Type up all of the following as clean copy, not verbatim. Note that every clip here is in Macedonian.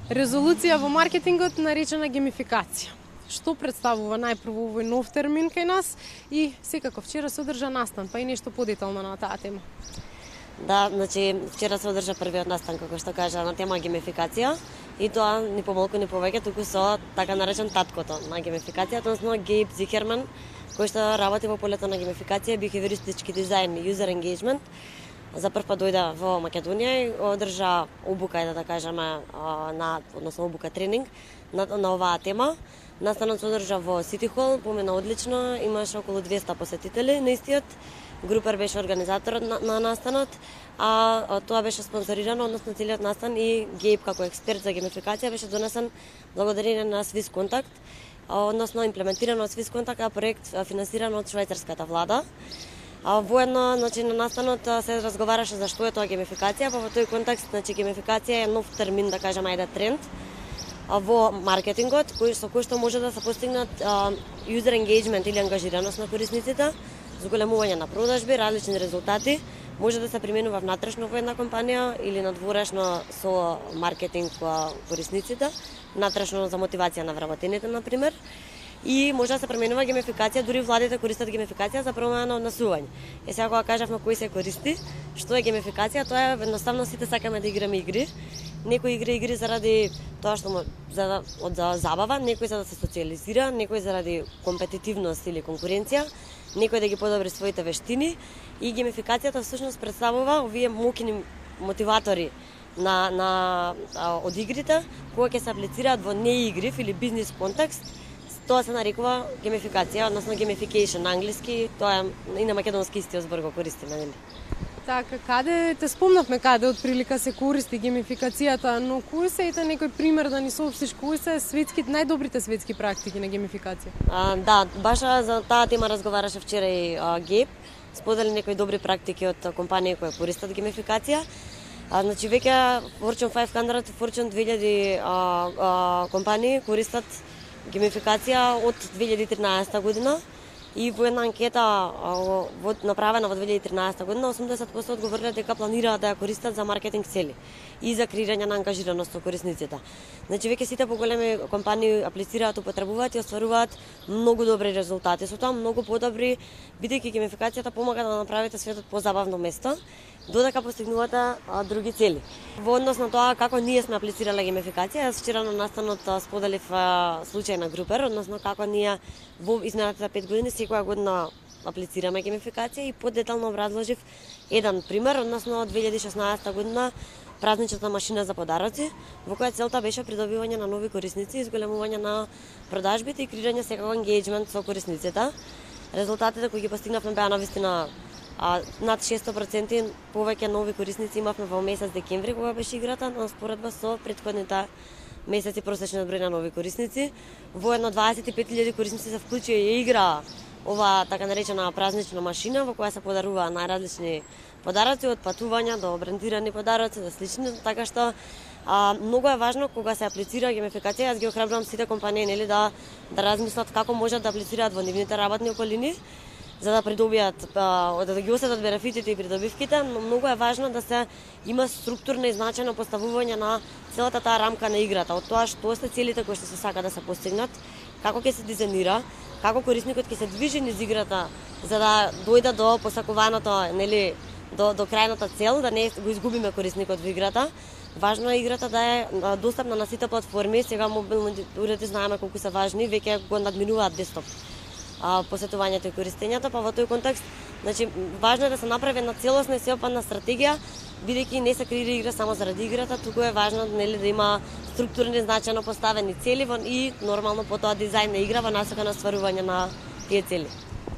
Резолуција во маркетингот наречена геймификација. Што представува најпрво овој нов термин кај нас и секако вчера се одржа настан, па и нешто подетално на таа тема. Да, значи вчера се одржа првиот настан, како што кажа, на тема геймификација и тоа ни помалку ни повеќе туку со така наречен таткото на геймификацијата, односно Гейб Зихерман, кој што работи во полето на геймификација, бихевиористички дизајн и юзер енгејџмент. За прв пат дојде во Македонија и одржа обука, да кажеме, односно обука тренинг на оваа тема. Настанот се одржа во Сити Хол, помина одлично, имаше околу 200 посетители на истиот. Групер беше организаторот на настанот, а тоа беше спонзорирано, односно целиот настан и Гейб како експерт за геймификација беше донесен благодарение на Swiss Contact, односно имплементирано од Swiss Contact, а проект финансиран од швајцарската влада. Воедно, значи, на настанот се разговараше за што е тоа геймификација, па во тој контекст, значи, геймификација е нов термин, да кажеме, ајде тренд во маркетингот, со кој што може да се постигнат user engagement или ангажираност на корисниците, зголемување на продажби, различни резултати, може да се применува внатрешно во една компанија или надворешно со маркетинг во корисниците, внатрешно за мотивација на вработените, например. И може да се применува геймификација, дури владите користат геймификација за промена на однесување. Е сега кога кажавме кој се користи, што е геймификација, тоа е едноставно сите сакаме да играме игри. Некој игри заради тоа што од забава, некој за да се социализира, некој заради компетитивност или конкуренција, некој да ги подобри своите вештини и геймификацијата всушност представува овие мокини мотиватори од игрите, кога ќе се аплицираат во неигрив или бизнис контекст. Тоа се нарекува геймификација, односно gamification на англиски, тоа е и на македонски истиот збор го користиме, нели? Така, каде те спомнавме каде отприлика се користи геймификацијата, но кои се ете некој пример да ни соопштиш кои се најдобрите светски практики на геймификација? Да, баш за таа тема разговараше вчера и Гейб, сподели некои добри практики од компании кои користат геймификација. Значи веќе Fortune 500, Fortune 2000 компании користат геймификација од 2013 година и во една анкета направена во 2013 година 80% одговориле дека планираат да ја користат за маркетинг цели и за креирање на ангажираност со корисниците. Значи веќе сите поголеми компании аплицираат, употребуваат и остваруваат многу добри резултати. Со тоа многу подобри, бидејќи геймификацијата помага да направите светот позабавно место, додека постигнувате други цели. Во однос на тоа како ние сме аплицирале геймификација, јас вчера на настанот споделив случај на Групер, односно како ние во изминатите 5 години секоја година аплицираме геймификација и подетално образложив еден пример, односно 2016 година празничната машина за подароци, во која целта беше придобивање на нови корисници, изголемување на продажбите и креирање секако енгејџмент со корисниците. Резултатите кои ги постигнавме беа навистина над 600% повеќе нови корисници имавме во месец декември кога беше играта, на споредба со претходните месеци просечниот број на нови корисници. Воедно 25.000 корисници се вклучија и игра оваа така наречена празнична машина во која се подарува најразлични подароци од патувања до брендирани подароци до слични, така што многу е важно кога се аплицира геймификација, јас ги охрабрувам сите компании нели да размислат како можат да аплицираат во нивните работни околини за да придобијат, да ги осетат бенефитите и придобивките, но многу е важно да се има структурно и значајно поставување на целата таа рамка на играта, од тоа што се целите кои што се сака да се постигнат, како ќе се дизајнира, како корисникот ќе се движи низ играта за да дојде до посакуваното, нели, до крајната цел, да не го изгубиме корисникот во играта. Важно е играта да е достапна на сите платформи, сега мобилните уреди знаеме колку се важни, веќе го надминуваат десктоп посетувањето и користењето, па во тој контекст, значи важно е да се направи една целосна и сеопфатна стратегија, бидејќи не се креира игра само заради играта, туку е важно нели да има структурни значајно поставени цели и нормално потоа дизајн на игра во насока на стварување на тие цели.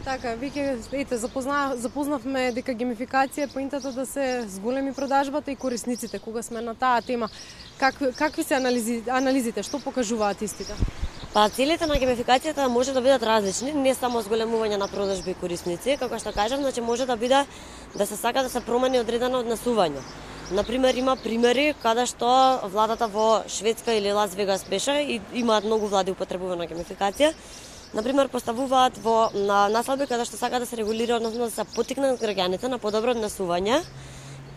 Така, веќе запознавме дека геймификација е поинтата да се зголеми продажбата и корисниците. Кога сме на таа тема, какви се анализите, што покажуваат истите? Па целите на геймификацијата може да бидат различни, не само зголемување на продажби и корисници, како што кажав, значи може да биде да се сака да се промени одредено однесување. Например, има примери каде што владата во Шведска или Лас Вегас беше и имаат многу влади употребувана геймификација. Например, поставуваат во наслаби каде што сака да се регулира, односно да се поттикнат граѓаните на подобро однесување,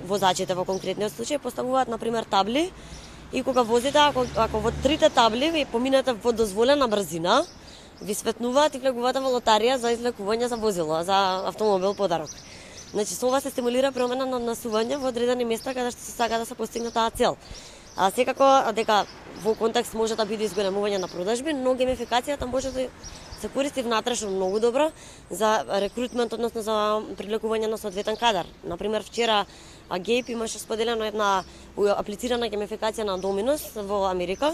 возачите во конкретниот случај поставуваат например табли И кога возите, ако во трите табли ви поминете во дозволена брзина, ви светнуваат и влегувате во лотарија за излекување за возило, за автомобил подарок. Значи, со ова се стимулира промена на насување во одредени места каде што се сака да се постигне таа цел. А секако дека во контекст може да биде изголемување на продажби, но геймификацијата може да се користи внатрешно многу добро за рекрутмент, односно за привлекување на соодветен кадар. Например, вчера Гейп имаше споделено една аплицирана геймификација на Доминос во Америка,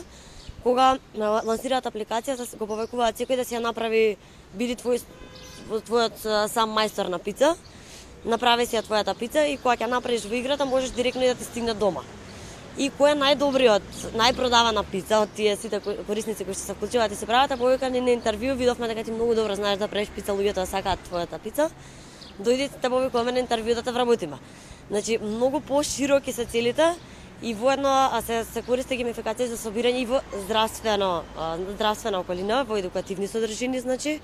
кога лансираат апликација, го повекуваат секој да си ја направи, биди твојот сам мајстор на пица, направи си ја твојата пица и кога ќе направиш во играта можеш директно и да ти стигне дома. И кој е најдобриот, најпродавана пица од тие сите корисници кои што се вклучуваат и се прават, повикани на интервју, видовме дека ти многу добро знаеш да правиш пица, луѓето да сакаат твојата пица. Дојдете те повикуваме на интервју да те вработиме. Значи, многу пошироки се целите и воедно се користи геймификација за собирање и во здравствена околина, во едукативни содржини, значи,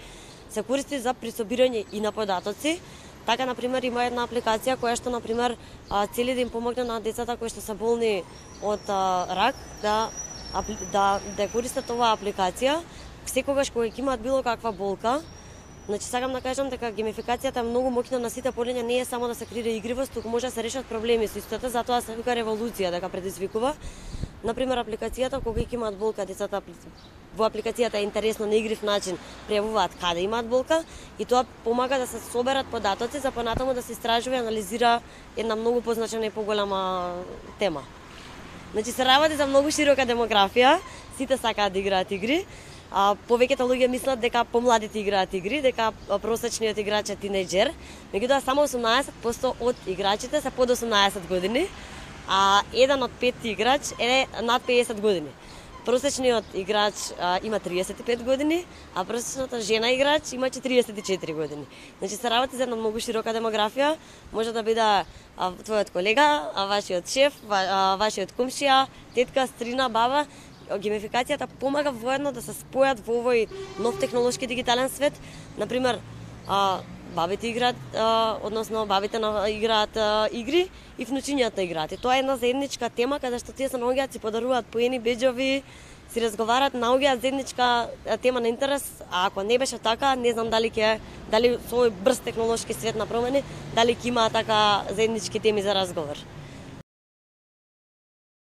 се користи за присобирање и на податоци. Така, например, има една апликација која што, например, цели да им помогне на децата кои што се болни од рак, да користат оваа апликација, секогаш кога ќе имаат било каква болка. Значи, сакам да кажам дека геймификацијата е многу моќна на сите полиња, не е само да се креира игривост, туку може да се решат проблеми со истото, затоа се вика револуција дека предизвикува. Например, апликацијата кога ќе имаат болка, децата во апликацијата е интересно на игрив начин пријавуваат каде имаат болка и тоа помага да се соберат податоци за понатаму да се истражува и анализира една многу позначена и поголема тема. Значи, се работи за многу широка демографија, сите сакаат да играат игри. Повеќето луѓе мислат дека помладите играат игри, дека просечниот играч е тинејџер, меѓутоа само 18% од играчите се под 18 години, а 1 од 5 играч е над 50 години. Просечниот играч има 35 години, а просечната жена играч има 44 години. Значи, се работи за една многу широка демографија, може да биде твојот колега, вашиот шеф, вашиот комшија, тетка, стрина, баба. Геймификацијата помага воедно да се спојат во овој нов технолошки дигитален свет. Например, бабите играат, односно бабите играат игри и внучињата играат. И тоа е една заедничка тема каде што тие се наоѓаат, си подаруваат поени, беџови, си разговараат, наоѓаат заедничка тема на интерес, а ако не беше така, не знам дали со овој брз технолошки свет на промени, дали ќе има така заеднички теми за разговор.